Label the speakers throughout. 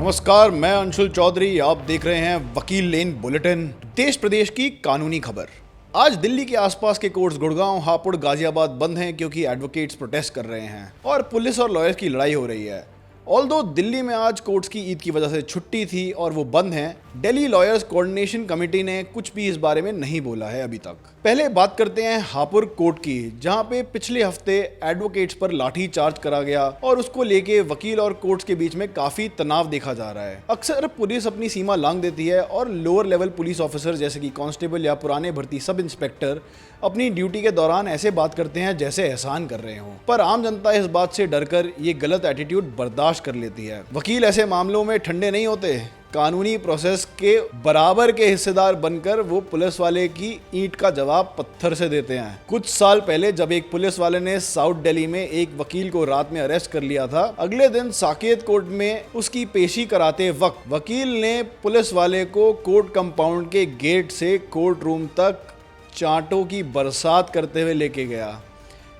Speaker 1: नमस्कार, मैं अंशुल चौधरी। आप देख रहे हैं वकील लेन बुलेटिन। देश प्रदेश की कानूनी खबर। आज दिल्ली के आसपास के कोर्ट्स गुड़गांव, हापुड़, गाजियाबाद बंद हैं क्योंकि एडवोकेट्स प्रोटेस्ट कर रहे हैं और पुलिस और लॉयर्स की लड़ाई हो रही है। ऑल्दो दिल्ली में आज कोर्ट्स की ईद की वजह से छुट्टी थी और वो बंद हैं, दिल्ली लॉयर्स कोऑर्डिनेशन कमेटी ने कुछ भी इस बारे में नहीं बोला है अभी तक। पहले बात करते हैं हापुड़ कोर्ट की, जहां पे पिछले हफ्ते एडवोकेट्स पर लाठी चार्ज करा गया और उसको लेके वकील और कोर्ट्स के बीच में काफी तनाव देखा जा रहा है। अक्सर पुलिस अपनी सीमा लांघ देती है और लोअर लेवल पुलिस ऑफिसर जैसे कि कांस्टेबल या पुराने भर्ती सब इंस्पेक्टर अपनी ड्यूटी के दौरान ऐसे बात करते हैं जैसे एहसान कर रहे हों, पर आम जनता इस बात से डरकर ये गलत एटीट्यूड बर्दाश्त कर लेती है। वकील ऐसे मामलों में ठंडे नहीं होते, कानूनी प्रोसेस के बराबर के हिस्सेदार बनकर वो पुलिस वाले की ईंट का जवाब पत्थर से देते हैं। कुछ साल पहले जब एक पुलिस वाले ने साउथ दिल्ली में एक वकील को रात में अरेस्ट कर लिया था, अगले दिन साकेत कोर्ट में उसकी पेशी कराते वक्त वकील ने पुलिस वाले को कोर्ट कंपाउंड के गेट से कोर्ट रूम तक चांटों की बरसात करते हुए लेके गया।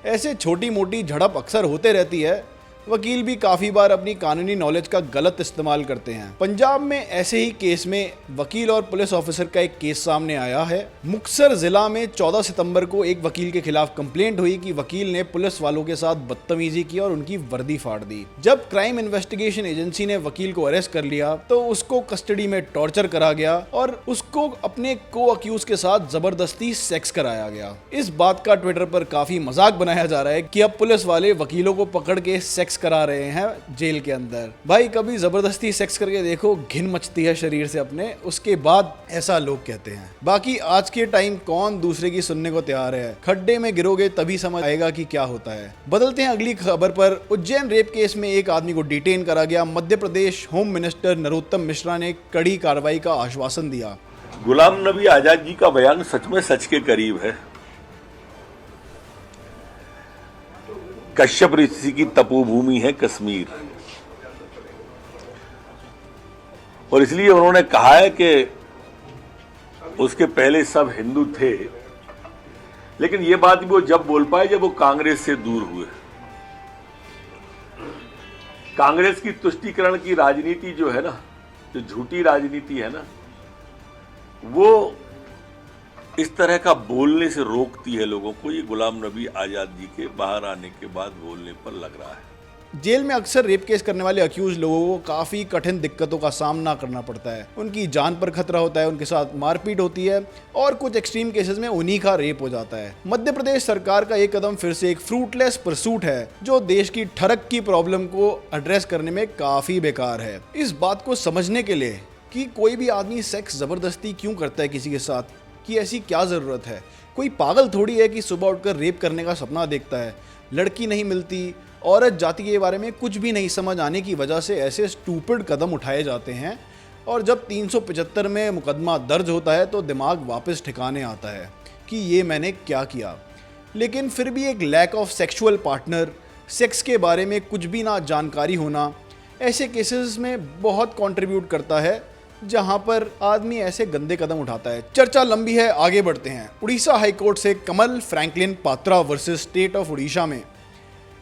Speaker 1: ऐसे छोटी मोटी झड़प अक्सर होते रहती है। वकील भी काफ़ी बार अपनी कानूनी नॉलेज का गलत इस्तेमाल करते हैं। पंजाब में ऐसे ही केस में वकील और पुलिस ऑफिसर का एक केस सामने आया है। मुक्तसर जिला में 14 सितंबर को एक वकील के खिलाफ कंप्लेंट हुई कि वकील ने पुलिस वालों के साथ बदतमीजी की और उनकी वर्दी फाड़ दी। जब क्राइम इन्वेस्टिगेशन एजेंसी ने वकील को अरेस्ट कर लिया तो उसको कस्टडी में टॉर्चर करा गया और उसको अपने को अक्यूज के साथ जबरदस्ती सेक्स कराया गया। इस बात का ट्विटर पर काफी मजाक बनाया जा रहा है कि अब पुलिस वाले वकीलों को पकड़ के सेक्स करा रहे हैं जेल के अंदर। भाई, कभी जबरदस्ती सेक्स करके देखो, घिन मचती है शरीर से अपने, उसके बाद ऐसा लोग कहते हैं। बाकी आज के टाइम कौन दूसरे की सुनने को तैयार है। खड्डे में गिरोगे तभी समझ आएगा कि क्या होता है। बदलते हैं अगली खबर पर। उज्जैन रेप केस में एक आदमी को डिटेन करा गया। मध्य प्रदेश होम मिनिस्टर नरोत्तम मिश्रा ने कड़ी कार्रवाई का आश्वासन दिया।
Speaker 2: गुलाम नबी आजाद जी का बयान सच में सच के करीब है। कश्यप ऋषि की तपोभूमि है कश्मीर, और इसलिए उन्होंने कहा है कि उसके पहले सब हिंदू थे, लेकिन ये बात भी वो जब बोल पाए जब वो कांग्रेस से दूर हुए। कांग्रेस की तुष्टीकरण की राजनीति जो है ना, जो झूठी राजनीति है ना, वो इस तरह का बोलने से रोकती है लोगों को। ये गुलाम नबी आजाद जी के बाहर आने के बाद बोलने पर लग रहा है।
Speaker 1: जेल में अक्सर रेप केस करने वाले अक्यूज लोगों को काफी कठिन दिक्कतों का सामना करना पड़ता है। उनकी जान पर खतरा होता है, उनके साथ मारपीट होती है और कुछ एक्सट्रीम केसेस में उन्हीं का रेप हो जाता है। मध्य प्रदेश सरकार का एक कदम फिर से एक फ्रूटलेस परसूट है जो देश की ठड़क की प्रॉब्लम को एड्रेस करने में काफी बेकार है। इस बात को समझने के लिए कि कोई भी आदमी सेक्स जबरदस्ती क्यों करता है किसी के साथ, कि ऐसी क्या ज़रूरत है। कोई पागल थोड़ी है कि सुबह उठकर रेप करने का सपना देखता है। लड़की नहीं मिलती, औरत जाति के बारे में कुछ भी नहीं समझ आने की वजह से ऐसे स्टूपिड कदम उठाए जाते हैं और जब 375 में मुकदमा दर्ज होता है तो दिमाग वापस ठिकाने आता है कि ये मैंने क्या किया। लेकिन फिर भी एक lack of sexual partner, sex के बारे में कुछ भी ना जानकारी होना ऐसे केसेस में बहुत कंट्रीब्यूट करता है जहां पर आदमी ऐसे गंदे कदम उठाता है। चर्चा लंबी है, आगे बढ़ते हैं। उड़ीसा हाईकोर्ट से Kamal Franklin Patra versus state of Orissa में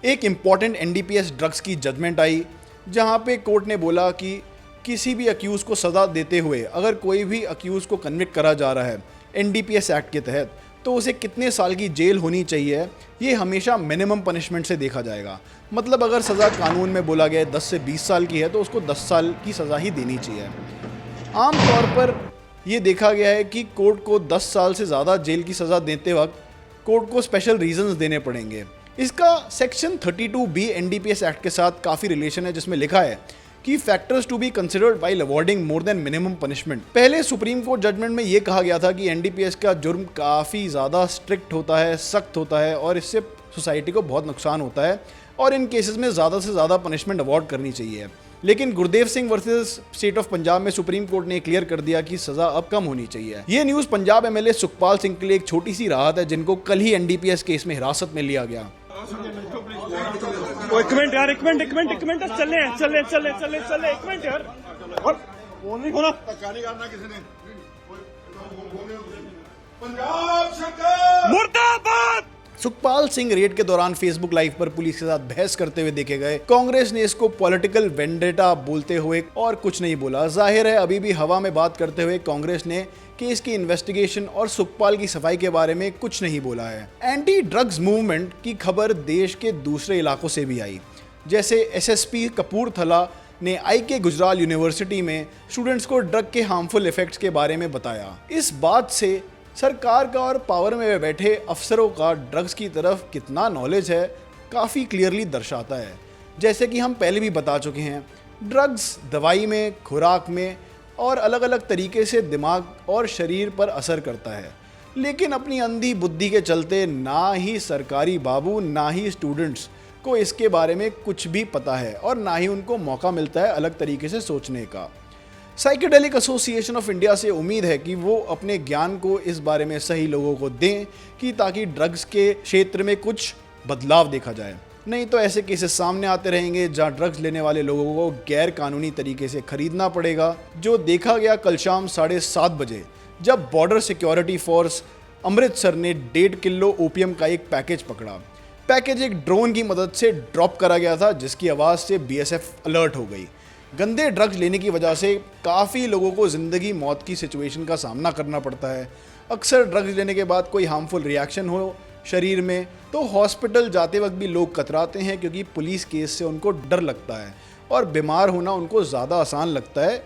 Speaker 1: एक इम्पॉर्टेंट एनडीपीएस ड्रग्स की जजमेंट आई, जहां पे कोर्ट ने बोला कि किसी भी अक्यूज को सज़ा देते हुए अगर कोई भी अक्यूज को कन्विक्ट करा जा रहा है एनडीपीएस एक्ट के तहत तो उसे कितने साल की जेल होनी चाहिए, ये हमेशा मिनिमम पनिशमेंट से देखा जाएगा। मतलब अगर सज़ा कानून में बोला गया है 10 से 20 साल की है तो उसको 10 साल की सज़ा ही देनी चाहिए। आम तौर पर यह देखा गया है कि कोर्ट को 10 साल से ज़्यादा जेल की सज़ा देते वक्त कोर्ट को स्पेशल रीजंस देने पड़ेंगे। इसका सेक्शन 32B एनडीपीएस एक्ट के साथ काफ़ी रिलेशन है, जिसमें लिखा है कि factors to be considered while awarding more than minimum punishment. पहले सुप्रीम कोर्ट जजमेंट में यह कहा गया था कि एनडीपीएस का जुर्म काफ़ी ज़्यादा स्ट्रिक्ट होता है, सख्त होता है और इससे सोसाइटी को बहुत नुकसान होता है और इन केसेस में ज़्यादा से ज़्यादा पनिशमेंट अवॉर्ड करनी चाहिए। लेकिन Gurdev Singh versus state of Punjab में सुप्रीम कोर्ट ने क्लियर कर दिया कि सजा अब कम होनी चाहिए। ये न्यूज़ पंजाब एमएलए सुखपाल सिंह के लिए एक छोटी सी राहत है, जिनको कल ही एनडीपीएस केस में हिरासत में लिया गया।
Speaker 3: एक मिनट यार, एक मिनट चले एक मिनट यार, और वो नहीं होना किसी ने। पंजाब सरकार मुर्दाबाद,
Speaker 1: सुखपाल सिंह रेड के दौरान फेसबुक लाइव पर पुलिस के साथ बहस करते हुए देखे गए। कांग्रेस ने इसको पॉलिटिकल वेंडेटा बोलते हुए और कुछ नहीं बोला। जाहिर है अभी भी हवा में बात करते हुए कांग्रेस ने केस की इन्वेस्टिगेशन और सुखपाल की सफाई के बारे में कुछ नहीं बोला है। एंटी ड्रग्स मूवमेंट की खबर देश के दूसरे इलाकों से भी आई, जैसे एसएसपी कपूरथला ने IK गुजराल यूनिवर्सिटी में स्टूडेंट्स को ड्रग के हार्मफुल इफेक्ट्स के बारे में बताया। इस बात से सरकार का और पावर में बैठे अफसरों का ड्रग्स की तरफ कितना नॉलेज है काफ़ी क्लियरली दर्शाता है। जैसे कि हम पहले भी बता चुके हैं, ड्रग्स दवाई में, खुराक में और अलग अलग तरीके से दिमाग और शरीर पर असर करता है, लेकिन अपनी अंधी बुद्धि के चलते ना ही सरकारी बाबू ना ही स्टूडेंट्स को इसके बारे में कुछ भी पता है और ना ही उनको मौका मिलता है अलग तरीके से सोचने का। साइकेडेलिक एसोसिएशन ऑफ इंडिया से उम्मीद है कि वो अपने ज्ञान को इस बारे में सही लोगों को दें कि ताकि ड्रग्स के क्षेत्र में कुछ बदलाव देखा जाए। नहीं तो ऐसे केसेस सामने आते रहेंगे जहां ड्रग्स लेने वाले लोगों को गैर कानूनी तरीके से खरीदना पड़ेगा, जो देखा गया कल शाम 7:30 बजे जब बॉर्डर सिक्योरिटी फोर्स अमृतसर ने 1.5 किलो ओपीएम का एक पैकेज पकड़ा। पैकेज एक ड्रोन की मदद से ड्रॉप करा गया था, जिसकी आवाज़ से BSF अलर्ट हो गई। गंदे ड्रग्स लेने की वजह से काफ़ी लोगों को ज़िंदगी मौत की सिचुएशन का सामना करना पड़ता है। अक्सर ड्रग्स लेने के बाद कोई हार्मफुल रिएक्शन हो शरीर में तो हॉस्पिटल जाते वक्त भी लोग कतराते हैं, क्योंकि पुलिस केस से उनको डर लगता है और बीमार होना उनको ज़्यादा आसान लगता है।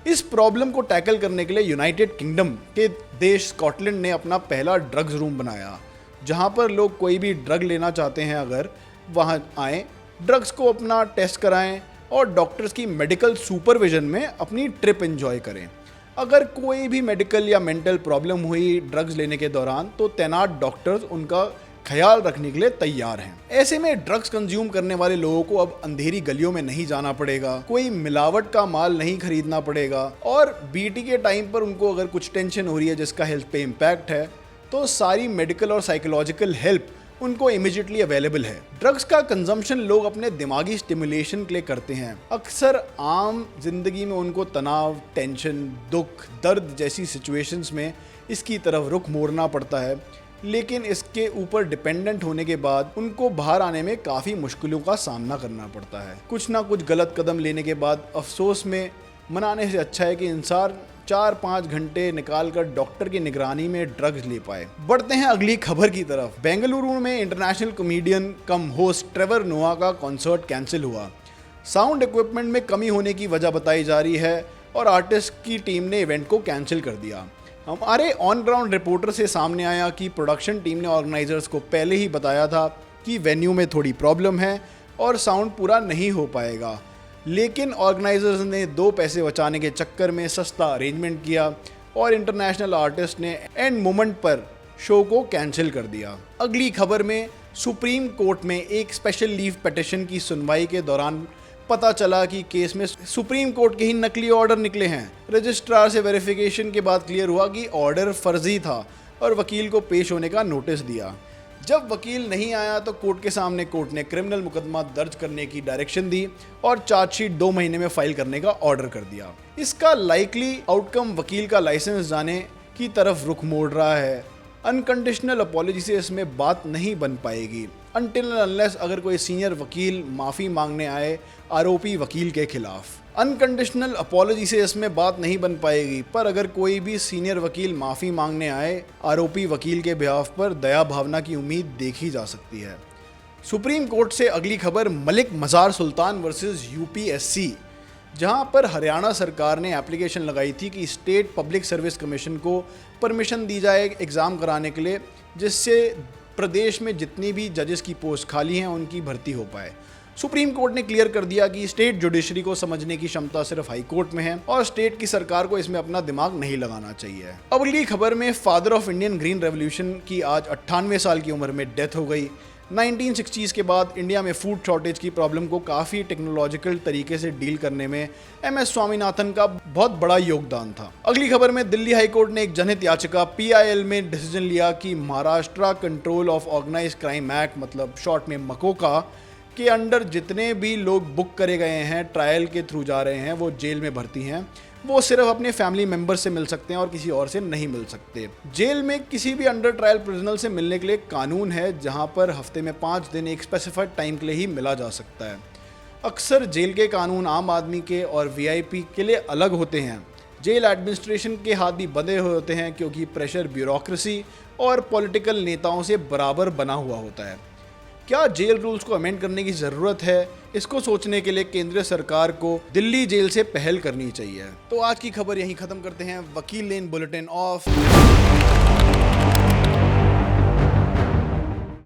Speaker 1: इस प्रॉब्लम को टैकल करने के लिए यूनाइटेड किंगडम के देश स्कॉटलैंड ने अपना पहला ड्रग्स रूम बनाया, जहाँ पर लोग कोई भी ड्रग लेना चाहते हैं अगर वहाँ आएँ, ड्रग्स को अपना टेस्ट कराएँ और डॉक्टर्स की मेडिकल सुपरविजन में अपनी ट्रिप एंजॉय करें। अगर कोई भी मेडिकल या मेंटल प्रॉब्लम हुई ड्रग्स लेने के दौरान तो तैनात डॉक्टर्स उनका ख्याल रखने के लिए तैयार हैं। ऐसे में ड्रग्स कंज्यूम करने वाले लोगों को अब अंधेरी गलियों में नहीं जाना पड़ेगा, कोई मिलावट का माल नहीं खरीदना पड़ेगा और बीटी के टाइम पर उनको अगर कुछ टेंशन हो रही है जिसका हेल्थ पे इम्पैक्ट है तो सारी मेडिकल और साइकोलॉजिकल हेल्प उनको इमीडिएटली अवेलेबल है। ड्रग्स का कंजम्पशन लोग अपने दिमागी स्टिमुलेशन के लिए करते हैं। अक्सर आम जिंदगी में उनको तनाव, टेंशन, दुख, दर्द जैसी सिचुएशंस में इसकी तरफ रुख मोड़ना पड़ता है, लेकिन इसके ऊपर डिपेंडेंट होने के बाद उनको बाहर आने में काफ़ी मुश्किलों का सामना करना पड़ता है। कुछ ना कुछ गलत कदम लेने के बाद अफसोस में मनाने से अच्छा है कि इंसान 4-5 घंटे निकालकर डॉक्टर की निगरानी में ड्रग्स ले पाए। बढ़ते हैं अगली खबर की तरफ। बेंगलुरु में इंटरनेशनल कॉमेडियन कम होस्ट ट्रेवर नोआ का कॉन्सर्ट कैंसिल हुआ। साउंड इक्विपमेंट में कमी होने की वजह बताई जा रही है और आर्टिस्ट की टीम ने इवेंट को कैंसिल कर दिया। हमारे ऑन ग्राउंड रिपोर्टर से सामने आया कि प्रोडक्शन टीम ने ऑर्गेनाइजर्स को पहले ही बताया था कि वेन्यू में थोड़ी प्रॉब्लम है और साउंड पूरा नहीं हो पाएगा, लेकिन ऑर्गेनाइजर्स ने 2 पैसे बचाने के चक्कर में सस्ता अरेंजमेंट किया और इंटरनेशनल आर्टिस्ट ने एंड मोमेंट पर शो को कैंसिल कर दिया। अगली खबर में सुप्रीम कोर्ट में एक स्पेशल लीव पिटीशन की सुनवाई के दौरान पता चला कि केस में सुप्रीम कोर्ट के ही नकली ऑर्डर निकले हैं। रजिस्ट्रार से वेरिफिकेशन के बाद क्लियर हुआ कि ऑर्डर फर्जी था और वकील को पेश होने का नोटिस दिया। जब वकील नहीं आया तो कोर्ट के सामने कोर्ट ने क्रिमिनल मुकदमा दर्ज करने की डायरेक्शन दी और चार्जशीट 2 महीने में फाइल करने का ऑर्डर कर दिया। इसका लाइकली आउटकम वकील का लाइसेंस जाने की तरफ रुख मोड़ रहा है। अनकंडीशनल अपॉलॉजी से इसमें बात नहीं बन पाएगी अनटिल अनलेस अगर कोई सीनियर वकील माफ़ी मांगने आए आरोपी वकील के खिलाफ। अनकंडीशनल अपॉलॉजी से इसमें बात नहीं बन पाएगी, पर अगर कोई भी सीनियर वकील माफ़ी मांगने आए आरोपी वकील के बिहाफ पर दया भावना की उम्मीद देखी जा सकती है। सुप्रीम कोर्ट से अगली खबर मलिक मज़ार सुल्तान वर्सेस UPSC, जहां पर हरियाणा सरकार ने एप्लीकेशन लगाई थी कि स्टेट पब्लिक सर्विस कमीशन को परमिशन दी जाए एग्ज़ाम कराने के लिए, जिससे प्रदेश में जितनी भी जजेस की पोस्ट खाली हैं उनकी भर्ती हो पाए। सुप्रीम कोर्ट ने क्लियर कर दिया कि स्टेट जुडिशरी को समझने की क्षमता सिर्फ हाई कोर्ट में है और स्टेट की सरकार को इसमें अपना दिमाग नहीं लगाना चाहिए। अब अगली खबर में father of Indian green revolution की आज 98 साल की उम्र में डेथ हो गई। 1960s के बाद इंडिया में फूड शॉर्टेज की प्रॉब्लम को काफ़ी टेक्नोलॉजिकल तरीके से डील करने में MS स्वामीनाथन का बहुत बड़ा योगदान था। अगली खबर में दिल्ली हाई कोर्ट ने एक जनहित याचिका PIL में डिसीजन लिया कि Maharashtra control of organized crime act, मतलब शॉर्ट में मकोका के अंडर जितने भी लोग बुक करे गए हैं ट्रायल के थ्रू जा रहे हैं वो जेल में भर्ती हैं, वो सिर्फ अपने फैमिली मेंबर से मिल सकते हैं और किसी और से नहीं मिल सकते। जेल में किसी भी अंडर ट्रायल प्रिजनर से मिलने के लिए कानून है, जहां पर हफ्ते में 5 दिन एक स्पेसिफाइड टाइम के लिए ही मिला जा सकता है। अक्सर जेल के कानून आम आदमी के और वीआईपी के लिए अलग होते हैं। जेल एडमिनिस्ट्रेशन के हाथ भी बंधे हुए होते हैं, क्योंकि प्रेशर ब्यूरोक्रेसी और पॉलिटिकल नेताओं से बराबर बना हुआ होता है। क्या जेल रूल्स को अमेंड करने की ज़रूरत है? इसको सोचने के लिए केंद्र सरकार को दिल्ली जेल से पहल करनी चाहिए। तो आज की खबर यहीं ख़त्म करते हैं। वकील लेन बुलेटिन ऑफ।